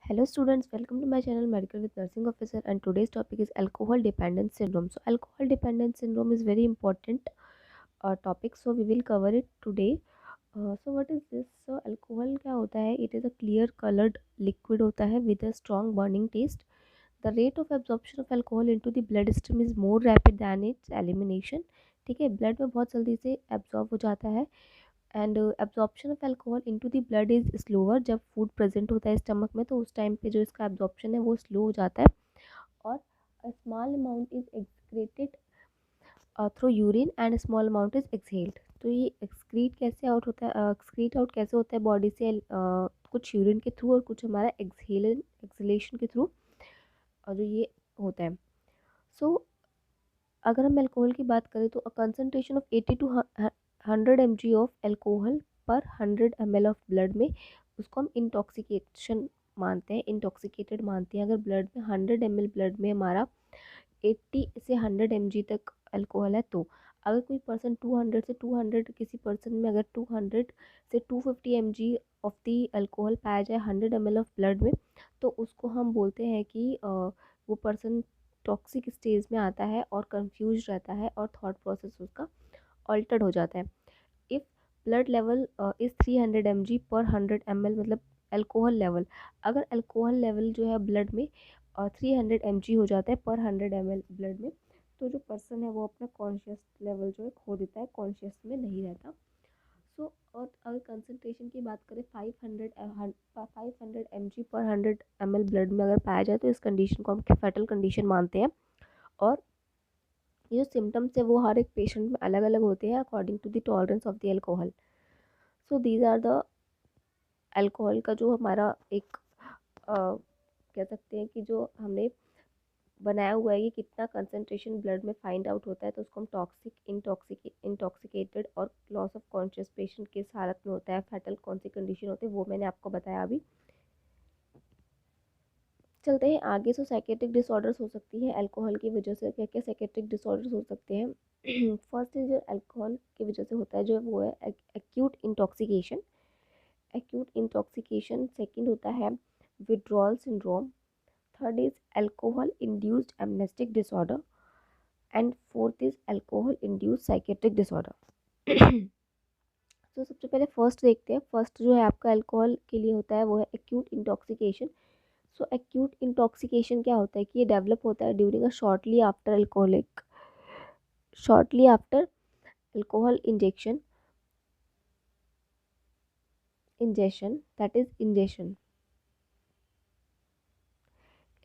Hello students, welcome to my channel Medical with Nursing Officer, and today's topic is alcohol dependence syndrome. So alcohol dependence syndrome is very important topic, so we will cover it today. So what is this? So alcohol क्या होता है? It is a clear colored liquid होता है with a strong burning taste. The rate of absorption of alcohol into the blood stream is more rapid than its elimination. ठीक है, blood में बहुत जल्दी से एब्जॉर्ब हो जाता है and absorption of alcohol into the blood is slower. जब फूड प्रेजेंट होता है स्टमक में तो उस टाइम पे जो इसका एब्जॉर्प्शन है वो स्लो हो जाता है और small amount is excreted through urine and small amount is exhaled. तो ये एक्सक्रीट कैसे आउट होता है, एक्सक्रीट आउट कैसे होता है बॉडी से, कुछ यूरिन के थ्रू और कुछ हमारा एक्सहेलेशन के थ्रू और जो ये होता है. सो अगर हम अल्कोहल की बात करें तो concentration of 80 to 100 mg of alcohol पर 100 ml ऑफ ब्लड में, उसको हम इंटॉक्सिकेशन मानते हैं, इंटॉक्सिकेटेड मानते हैं. अगर ब्लड में 100 ml ब्लड में हमारा 80 से 100 mg तक अल्कोहल है, तो अगर कोई पर्सन 200 से 200 किसी पर्सन में अगर 200 से 250 mg ऑफ दी अल्कोहल पाया जाए 100 ml ऑफ ब्लड में, तो उसको हम बोलते हैं कि वो पर्सन टॉक्सिक स्टेज में आता है और कंफ्यूज रहता है और थॉट प्रोसेस उसका ऑल्टर्ड हो जाता है. If blood level is 300 mg पर 100 ml, मतलब अल्कोहल लेवल, अगर अल्कोहल लेवल जो है ब्लड में 300 mg हो जाता है पर 100 ml ब्लड में, तो जो पर्सन है वो अपना कॉन्शियस लेवल जो है खो देता है, कॉन्शियस में नहीं रहता. सो और अगर कंसनट्रेशन की बात करें 500 mg पर 100 ml ब्लड में अगर पाया जाए तो इस कंडीशन को हम फैटल कंडीशन मानते हैं. और ये जो सिम्टम्स है वो हर एक पेशेंट में अलग अलग होते हैं according to the tolerance of the alcohol. So these are the alcohol का जो हमारा एक कह सकते हैं कि जो हमने बनाया हुआ है कि कितना कंसनट्रेशन ब्लड में फाइंड आउट होता है, तो उसको हम टॉक्सिक इंटॉक्सिकेटेड और लॉस ऑफ कॉन्शियस पेशेंट किस हालत में होता है, फैटल कौन सी कंडीशन होती है, वो मैंने आपको बताया अभी. चलते हैं आगे. सो साइकेट्रिक डिसऑर्डर्स हो सकती है अल्कोहल की वजह से. क्या क्या साइकेट्रिक डिसऑर्डर्स हो सकते हैं? फर्स्ट इज जो अल्कोहल की वजह से होता है जो वो है acute intoxication. Acute intoxication. Second होता है withdrawal syndrome. Third is alcohol induced amnestic disorder and fourth is alcohol induced psychiatric disorder. तो सबसे पहले फर्स्ट देखते हैं. फर्स्ट जो है आपका अल्कोहल के लिए होता है वो है एक्यूट इंटॉक्सिकेशन. सो एक्यूट इंटॉक्सिकेशन क्या होता है कि ये डेवलप होता है during a shortly after alcohol ingestion, that is ingestion,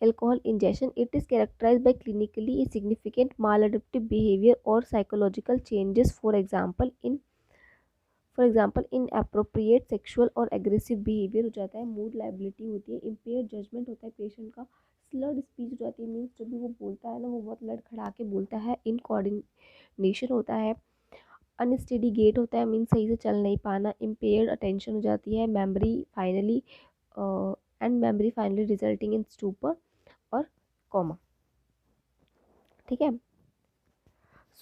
alcohol ingestion. It is characterized by clinically significant maladaptive behavior or psychological changes. For example inappropriate sexual और aggressive behavior हो जाता है, मूड लाइबिलिटी होती है, impaired judgment होता है patient का, slurred speech हो जाती है, मीन्स जब भी वो बोलता है ना वो बहुत लड़खड़ा के बोलता है, इनकोऑर्डिनेशन होता है, अनस्टेडी गेट होता है, मीन्स सही से चल नहीं पाना, इम्पेयर्ड अटेंशन हो जाती है, memory finally resulting in stupor और कॉमा. ठीक है.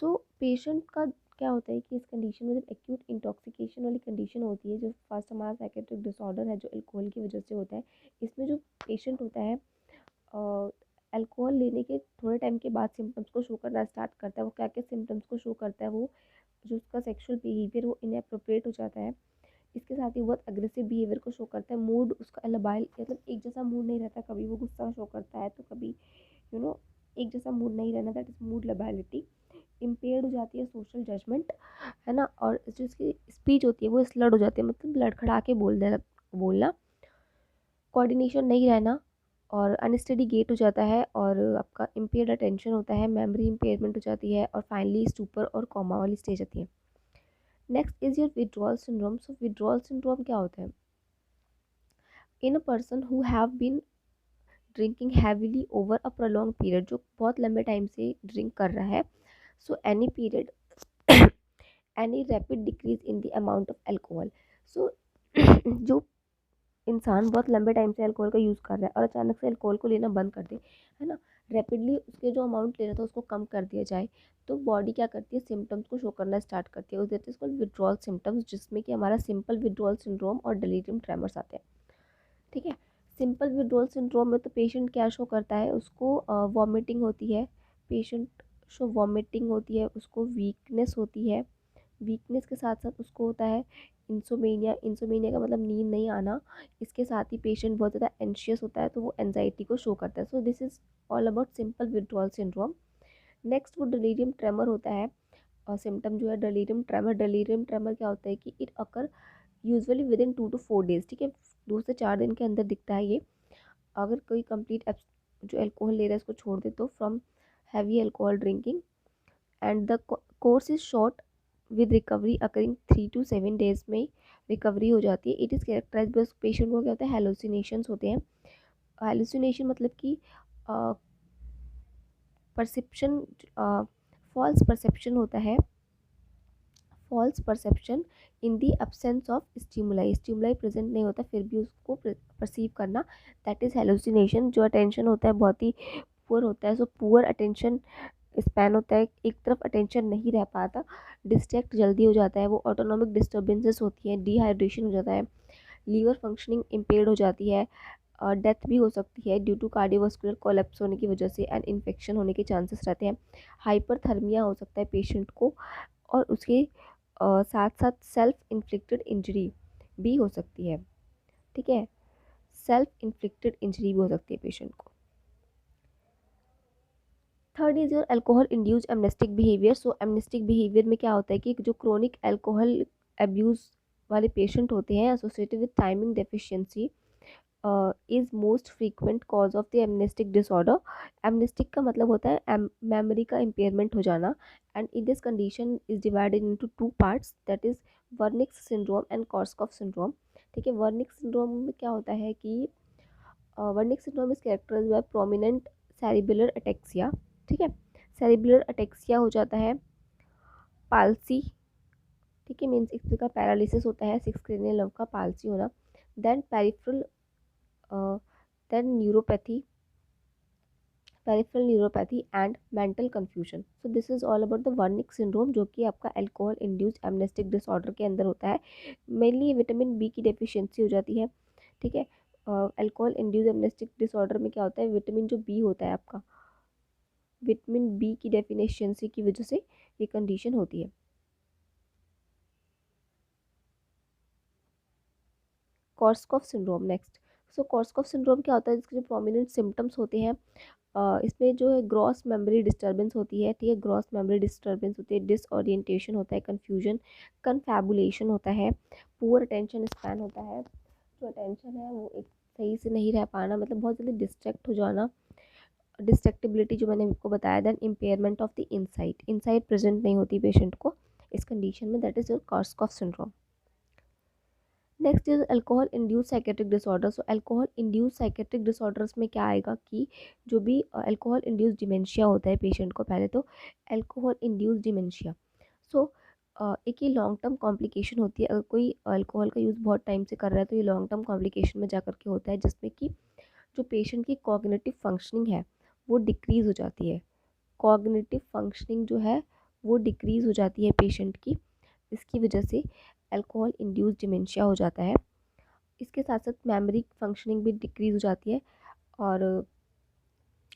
सो पेशेंट का क्या होता है कि इस कंडीशन में जब एक्यूट इंटॉक्सिकेशन वाली कंडीशन होती है, जो फर्स्ट हमारा साइकेट्रिक डिसऑर्डर है जो अल्कोहल की वजह से होता है, इसमें जो पेशेंट होता है अल्कोहल लेने के थोड़े टाइम के बाद सिम्टम्स को शो करना स्टार्ट करता है. वो क्या क्या सिम्टम्स को शो करता है? वो जो उसका सेक्सुअल बिहेवियर वो इनअप्रोप्रिएट हो जाता है, इसके साथ ही बहुत अग्रेसिव बिहेवियर को शो करता है, मूड उसका लबाइल, मतलब एक जैसा मूड नहीं रहता, कभी वो गुस्सा शो करता है तो कभी एक जैसा मूड नहीं रहना, दैट इज़ मूड लबाइलिटी. इम्पेयर्ड हो जाती है सोशल जजमेंट, है ना, और जो इसकी स्पीच होती है वो स्लर्ड हो जाती है, मतलब लड़खड़ा के बोलना, कोऑर्डिनेशन नहीं रहना और अनस्टडी गेट हो जाता है और आपका इम्पेयर्ड अटेंशन होता है, मेमोरी इम्पेयरमेंट हो जाती है और फाइनली स्टूपर और कॉमा वाली स्टेज आती है. Next is your withdrawal syndrome. So withdrawal syndrome क्या होता है? In a person who have been drinking heavily over a prolong period, जो बहुत लंबे टाइम से ड्रिंक कर रहा है. So any period any rapid decrease in the amount of alcohol. So जो इंसान बहुत लंबे टाइम से अल्कोहल का यूज़ कर रहा है और अचानक से अल्कोहल को लेना बंद कर दे, है ना, रैपिडली उसके जो अमाउंट ले रहा था उसको कम कर दिया जाए, तो बॉडी क्या करती है? सिम्टम्स को शो करना स्टार्ट करती है, that is called withdrawal symptoms, जिसमें कि हमारा सिंपल विड्रॉल सिंड्रोम और डिलीरियम ट्रेमर्स आते हैं. ठीक है. सिंपल विड्रॉल सिंड्रोम में तो पेशेंट क्या शो करता है, उसको वॉमिटिंग होती है, पेशेंट शो वॉमिटिंग होती है, उसको वीकनेस होती है, वीकनेस के साथ साथ उसको होता है इंसोमेनिया। इंसोमेनिया का मतलब नींद नहीं आना। इसके साथ ही पेशेंट बहुत ज़्यादा एंशियस होता है, तो वो एनजाइटी को शो करता है। So this is all about simple withdrawal syndrome. Next वो डिलीरियम ट्रेमर होता है, और सिम्टम जो है डिलीरियम ट्रेमर। डिलीरियम ट्रेमर क्या होता है कि it occur usually with in 2 to 4 days, ठीक है, 2 से 4 दिन के अंदर दिखता है ये। अगर कोई कंप्लीट जो अल्कोहल ले रहा है इसको छोड़ दे तो from heavy alcohol drinking, and the course is short with recovery occurring 3 to 7 days में रिकवरी हो जाती है। इट इज़ कैरेक्टराइज बस पेशेंट को क्या होता है, हेलुसिनेशंस होते हैं। हेलुसिनेशन मतलब कि परसेप्शन, फॉल्स परसेप्शन होता है, false perception in the absence of stimuli. Stimuli present नहीं होता फिर भी उसको परसीव करना, दैट इज़ हेलुसिनेशन। जो अटेंशन होता है बहुत ही पुअर होता है, सो पुअर अटेंशन स्पैन होता है, एक तरफ अटेंशन नहीं रह पाता, डिस्ट्रैक्ट जल्दी हो जाता है, वो ऑटोनॉमिक डिस्टर्बेंसेस होती हैं, डिहाइड्रेशन हो जाता है, लीवर फंक्शनिंग इम्पेयर्ड हो जाती है, डेथ भी हो सकती है ड्यू टू कार्डियोवास्कुलर कोलैप्स होने की वजह से, एंड इन्फेक्शन होने के चांसेस रहते हैं। हाइपरथर्मिया हो सकता है पेशेंट को, और उसके साथ साथ सेल्फ इन्फ्लिक्टेड इंजरी भी हो सकती है, ठीक है, सेल्फ इन्फ्लिक्टेड इंजरी भी हो सकती है पेशेंट को। Third is your alcohol induced amnestic behaviour. So amnestic behaviour में क्या होता है कि जो क्रोनिक अल्कोहल अब्यूज़ वाले पेशेंट होते हैं associated with thiamine deficiency is most frequent cause of the amnestic disorder. Amnestic का मतलब होता है मेमोरी का इम्पेयरमेंट हो जाना, and in this condition is divided into 2 parts, that is Wernicke's syndrome and Korsakoff syndrome. ठीक है, वर्निक सिंड्रोम में क्या होता है कि Wernicke syndrome is characterised by prominent cerebellar ataxia. ठीक है, सेरिबुलर अटेक्सिया हो जाता है, पालसी, ठीक है, मीन्स एक तरह का पैरालिसिस होता है, 6 cranial nerve का पालसी होना, then peripheral, then neuropathy, peripheral neuropathy and mental confusion. So this is all about the Wernicke syndrome, जो कि आपका अल्कोहल इंड्यूस्ड एमनेस्टिक डिसऑर्डर के अंदर होता है। मेनली विटामिन बी की डेफिशिएंसी हो जाती है, ठीक है। अल्कोहल इंड्यूस्ड एमनेस्टिक डिसऑर्डर में क्या होता है, विटामिन जो बी होता है आपका, विटामिन बी की डेफिशिएंसी की वजह से ये कंडीशन होती है। कॉर्सकॉफ सिंड्रोम नेक्स्ट। सो कॉर्सकॉफ सिंड्रोम क्या होता है, इसके जो प्रोमिनेंट सिम्टम्स होते हैं, इसमें जो है ग्रॉस मेमोरी डिस्टर्बेंस होती है, ठीक है, ग्रॉस मेमोरी डिस्टर्बेंस होती है, डिसओरिएंटेशन होता है, कन्फ्यूजन, कन्फैबुलेशन होता है, पुअर अटेंशन स्पैन होता है, जो अटेंशन है वो एक सही से नहीं रह पाना, मतलब बहुत जल्दी डिस्ट्रैक्ट हो जाना, डिस्ट्रैक्टिबिलिटी जो मैंने आपको बताया, then impairment of the insight, insight present नहीं होती पेशेंट को इस कंडीशन में, that is your Korsakoff syndrome. Next is alcohol induce psychiatric disorder. So alcohol induce psychiatric disorders में क्या आएगा कि जो भी अल्कोहल इंड्यूस डिमेंशिया होता है पेशेंट को, पहले तो अल्कोहल इंड्यूस डिमेंशिया, सो एक ये लॉन्ग टर्म कॉम्प्लिकेशन होती है, अगर कोई अल्कोहल का यूज़ बहुत टाइम से कर रहा है तो ये लॉन्ग टर्म कॉम्प्लिकेशन में जा करके होता है, जिसमें कि जो पेशेंट की कॉग्निटिव फंक्शनिंग है वो डिक्रीज़ हो जाती है, कॉग्निटिव फंक्शनिंग जो है वो डिक्रीज़ हो जाती है पेशेंट की, इसकी वजह से अल्कोहल इंड्यूस डिमेंशिया हो जाता है। इसके साथ साथ मेमोरी फंक्शनिंग भी डिक्रीज़ हो जाती है। और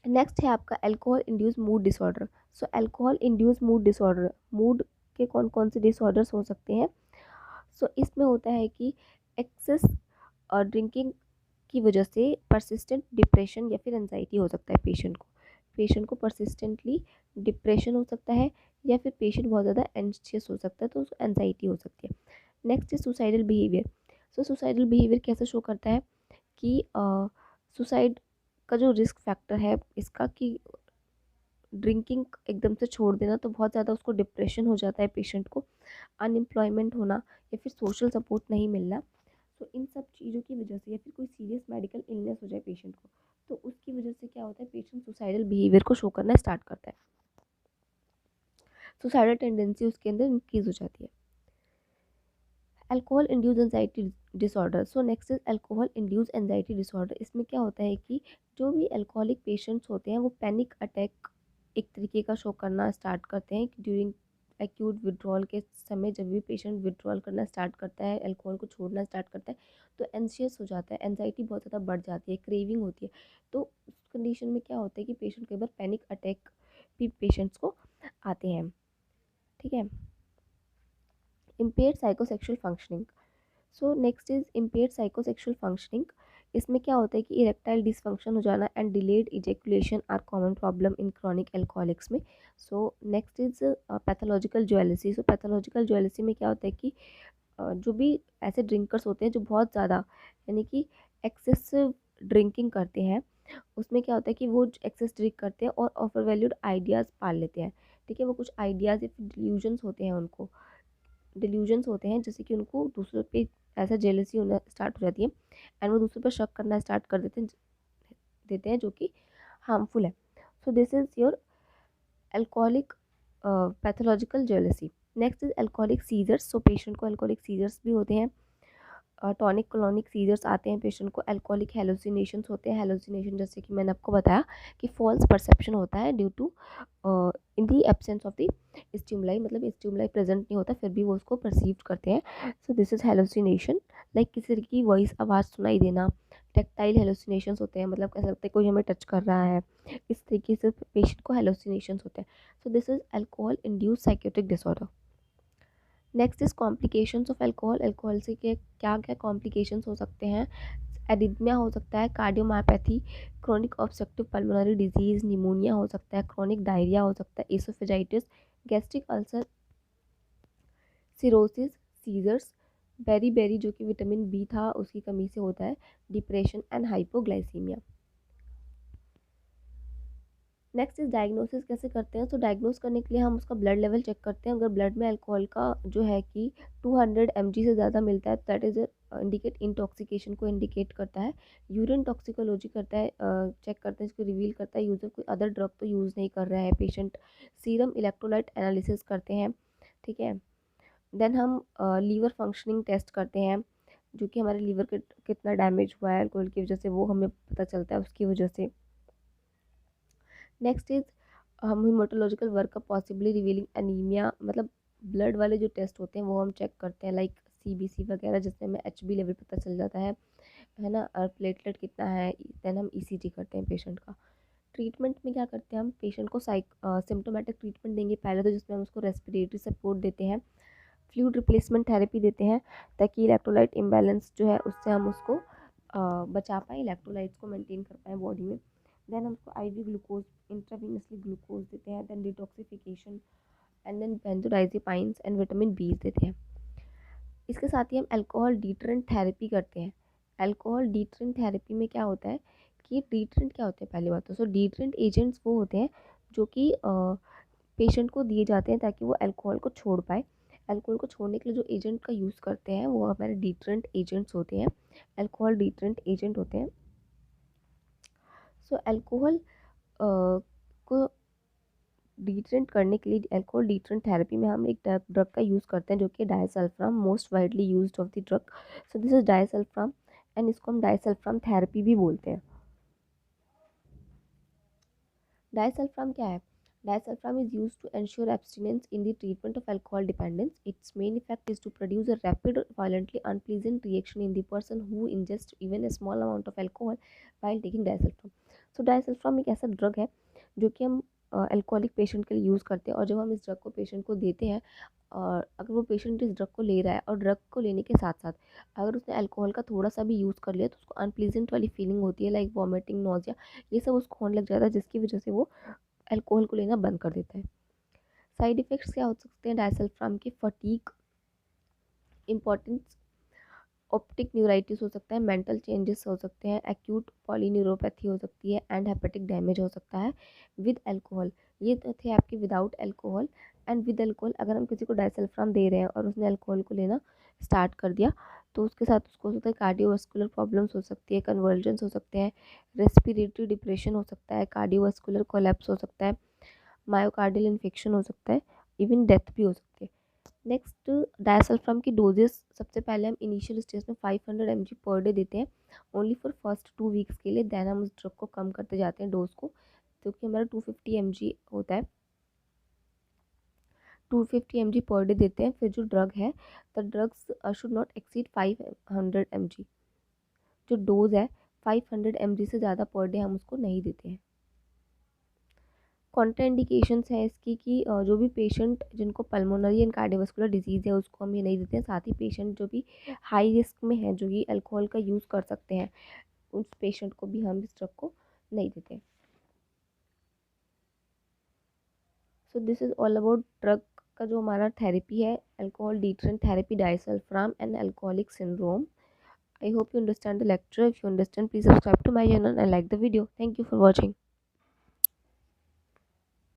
नेक्स्ट है आपका alcohol induce mood disorder. So alcohol induce mood disorder, mood के कौन कौन से डिसऑर्डर्स हो सकते हैं, सो इसमें होता है कि एक्सेस ड्रिंकिंग की वजह से परसिस्टेंट डिप्रेशन या फिर एनजाइटी हो सकता है पेशेंट को, पेशेंट को परसिस्टेंटली डिप्रेशन हो सकता है, या फिर पेशेंट बहुत ज़्यादा एंशियस हो सकता है तो उसको एनजाइटी हो सकती है। Next is suicidal behaviour. So suicidal behaviour कैसे शो करता है कि सुसाइड का जो रिस्क फैक्टर है इसका, कि ड्रिंकिंग एकदम से छोड़ देना तो बहुत ज़्यादा उसको डिप्रेशन हो जाता है पेशेंट को, अनएम्प्लॉयमेंट होना, या फिर सोशल सपोर्ट नहीं मिलना, तो इन सब चीज़ों की वजह से, या फिर कोई सीरियस मेडिकल इलनेस हो जाए पेशेंट को, तो उसकी वजह से क्या होता है, पेशेंट सुसाइडल बिहेवियर को शो करना स्टार्ट करता है, सुसाइडल टेंडेंसी उसके अंदर इंक्रीज हो जाती है। Alcohol induce anxiety disorder. So next is alcohol induce anxiety disorder. इसमें क्या होता है कि जो भी अल्कोहलिक पेशेंट्स होते हैं वो पैनिक अटैक एक तरीके का शो करना स्टार्ट करते हैं ड्यूरिंग एक्यूट विड्रॉल के समय जब भी पेशेंट विड्रॉल करना स्टार्ट करता है, अल्कोहल को छोड़ना स्टार्ट करता है, तो एंशियस हो जाता है, एंजाइटी बहुत ज़्यादा बढ़ जाती है, क्रेविंग होती है। तो उस कंडीशन में क्या होता है कि पेशेंट कई बार पैनिक अटैक भी पेशेंट्स को आते हैं। ठीक है। Impaired psychosexual functioning. So next is impaired psychosexual functioning. इसमें क्या होता है कि इरेक्टाइल डिसफंक्शन हो जाना and delayed ejaculation are common problem in chronic alcoholics में। So next is pathological jealousy. So pathological jealousy में क्या होता है कि जो भी ऐसे ड्रिंकर्स होते हैं जो बहुत ज़्यादा यानी कि एक्सेसिव ड्रिंकिंग करते हैं, उसमें क्या होता है कि वो एक्सेस ड्रिंक करते हैं और ओवर वैल्यूड आइडियाज़ पाल लेते हैं। ठीक है, वो कुछ आइडियाज़ या फिर डिल्यूजन्स होते हैं, उनको डिल्यूजन्स होते हैं, जैसे कि उनको दूसरों पे ऐसा जेलसी होना स्टार्ट हो जाती है एंड वो दूसरों पर शक करना स्टार्ट कर देते हैं जो कि हार्मफुल है। So this is your alcoholic pathological jealousy. Next is alcoholic seizures. So patient को अल्कोहलिक सीजर्स भी होते हैं, टॉनिक क्लोनिक सीजर्स आते हैं पेशेंट को, अल्कोहलिक हेलुसिनेशंस होते हैं। हेलुसिनेशन जैसे कि मैंने आपको बताया कि फॉल्स परसेप्शन होता है due to in the absence of the stimuli, मतलब स्टिमुलाई प्रेजेंट नहीं होता फिर भी वो उसको परसीव करते हैं। So this is hallucination. Like किसी की वॉइस आवाज़ सुनाई देना। टेक्टाइल हेलुसिनेशंस होते हैं, मतलब कैसा लगता है कोई हमें टच कर रहा है, इस तरीके से पेशेंट को हेलुसिनेशंस होते हैं। So this is alcohol induce psychiatric disorder. Next is complications of alcohol. Alcohol से क्या क्या कॉम्प्लिकेशंस हो सकते हैं? एडिथमिया हो सकता है, cardiomyopathy, chronic obstructive pulmonary disease, pneumonia हो सकता है, क्रोनिक डायरिया हो सकता है, oesophagitis, gastric ulcer, cirrhosis, seizures, beriberi जो कि विटामिन बी था उसकी कमी से होता है, depression and hypoglycaemia. Next is diagnosis कैसे करते हैं? तो डायग्नोस करने के लिए हम उसका ब्लड लेवल चेक करते हैं। अगर ब्लड में अल्कोहल का जो है कि 200 mg से ज़्यादा मिलता है, दैट इज इंडिकेट इंटॉक्सिकेशन को इंडिकेट करता है। यूरिन टॉक्सिकोलॉजी करता है, चेक करते हैं, इसको रिवील करता है यूज़र कोई अदर ड्रग तो यूज़ नहीं कर रहा है पेशेंट। सीरम इलेक्ट्रोलाइट एनालिसिस करते हैं। ठीक है। देन हम लीवर फंक्शनिंग टेस्ट करते हैं, जो कि हमारे लीवर के कितना डैमेज हुआ है अल्कोहल की वजह से, वो हमें पता चलता है उसकी वजह से। नेक्स्ट इज हम हीमाटोलॉजिकल वर्कअप पॉसिबली रिवीलिंग एनीमिया, मतलब ब्लड वाले जो टेस्ट होते हैं वो हम चेक करते हैं, लाइक सीबीसी वगैरह, जिसमें हमें एचबी लेवल पता चल जाता है ना, और प्लेटलेट कितना है। देन हम ईसीजी करते हैं पेशेंट का। ट्रीटमेंट में क्या करते हैं हम? पेशेंट को सिम्टोमेटिक ट्रीटमेंट देंगे पहले तो, जिसमें हम उसको रेस्पिरेटरी सपोर्ट देते हैं, फ्लूइड रिप्लेसमेंट थेरेपी देते हैं, ताकि इलेक्ट्रोलाइट इम्बैलेंस जो है उससे हम उसको बचा पाएँ, इलेक्ट्रोलाइट्स को मेंटेन कर पाएँ बॉडी में। देन हम उसको आईवी ग्लूकोज, इंट्रावीनसली ग्लूकोज देते हैं, then detoxification and then benzodiazepines and vitamin B देते हैं। इसके साथ ही हम अल्कोहल डिटरेंट थेरेपी करते हैं। अल्कोहल डिटरेंट थेरेपी में क्या होता है कि डिटरेंट क्या होते हैं? पहली बात तो सो डिटरेंट एजेंट्स वो होते हैं जो कि पेशेंट को दिए जाते हैं ताकि वो अल्कोहल को छोड़ पाए। अल्कोहल को छोड़ने के लिए जो एजेंट का यूज़ करते हैं वो हमारे डिटरेंट एजेंट्स होते हैं, अल्कोहल डिटरेंट एजेंट होते हैं। सो अल्कोहल को डिटरेंट करने के लिए, अल्कोहल डिटरेंट थेरेपी में हम एक ड्रग का यूज़ करते हैं जो कि disulfiram, most widely used of the drug. So this is disulfiram and इसको हम डायसल्फाम थेरेपी भी बोलते हैं। Disulfiram क्या है? Disulfiram is used to ensure abstinence in the treatment of alcohol dependence. Its main effect is to produce a rapid, violently unpleasant reaction in the person who ingests even a small amount of alcohol while taking disulfiram. So disulfiram एक ऐसा drug है जो कि हम alcoholic patient के लिए use करते हैं, और जब हम इस ड्रग को पेशेंट को देते हैं, और अगर वो पेशेंट इस ड्रग को ले रहा है और ड्रग को लेने के साथ साथ अगर उसने अल्कोहल का थोड़ा सा भी यूज़ कर लिया तो उसको अनप्लीजेंट वाली फीलिंग होती है, लाइक वॉमिटिंग, नोजिया, ये सब उसको होने लग जाता है, जिसकी वजह से वो अल्कोहल को लेना बंद कर देता है। साइड इफ़ेक्ट्स क्या हो सकते हैं डायसल्फाम के? फटीग, इम्पोर्टेंस, ऑप्टिक न्यूराइटिस हो सकता है, मेंटल चेंजेस हो सकते हैं, एक्यूट पॉलीन्यूरोपैथी हो सकती है, एंड हेपेटिक डैमेज हो सकता है विद अल्कोहल। ये तो थे आपके without alcohol. And with alcohol अगर हम किसी को डायसल्फाम दे रहे हैं और उसने अल्कोहल को लेना स्टार्ट कर दिया तो उसके साथ उसको हो सकता है कार्डियोवास्कुलर प्रॉब्लम्स हो सकती है, कन्वर्जन्स हो सकते हैं, रेस्पिरेटरी डिप्रेशन हो सकता है, कार्डियोवास्कुलर कोलैप्स हो सकता है, मायोकार्डियल इन्फेक्शन हो सकता है, इवन डेथ भी हो सकती है। नेक्स्ट, डायसल्फाम की डोजेस सबसे पहले हम इनिशियल स्टेज में 500 mg पर डे देते हैं, ओनली फॉर फर्स्ट 2 वीक्स के लिए। देन हम उस ड्रग को कम करते जाते हैं डोज को, जो कि हमारा 250 mg होता है। 250 mg पर डे देते हैं। फिर जो ड्रग है, the drugs should not exceed 500 mg। जो डोज है 500 mg से ज़्यादा पर डे हम उसको नहीं देते हैं। कॉन्ट्राइंडिकेशंस है इसकी कि जो भी पेशेंट जिनको पल्मोनरी एंड कार्डियोवास्कुलर डिजीज़ है उसको हम ये नहीं देते हैं। साथ ही पेशेंट जो भी हाई रिस्क में है, जो कि अल्कोहल का यूज़ कर सकते हैं, उस पेशेंट को भी हम इस ड्रग को नहीं देते। So this is all about drug का जो हमारा थेरेपी है, alcohol deterrent therapy, disulfiram and alcoholic syndrome. I hope you understand the lecture. If you understand, please subscribe to my channel and like the video. Thank you for watching.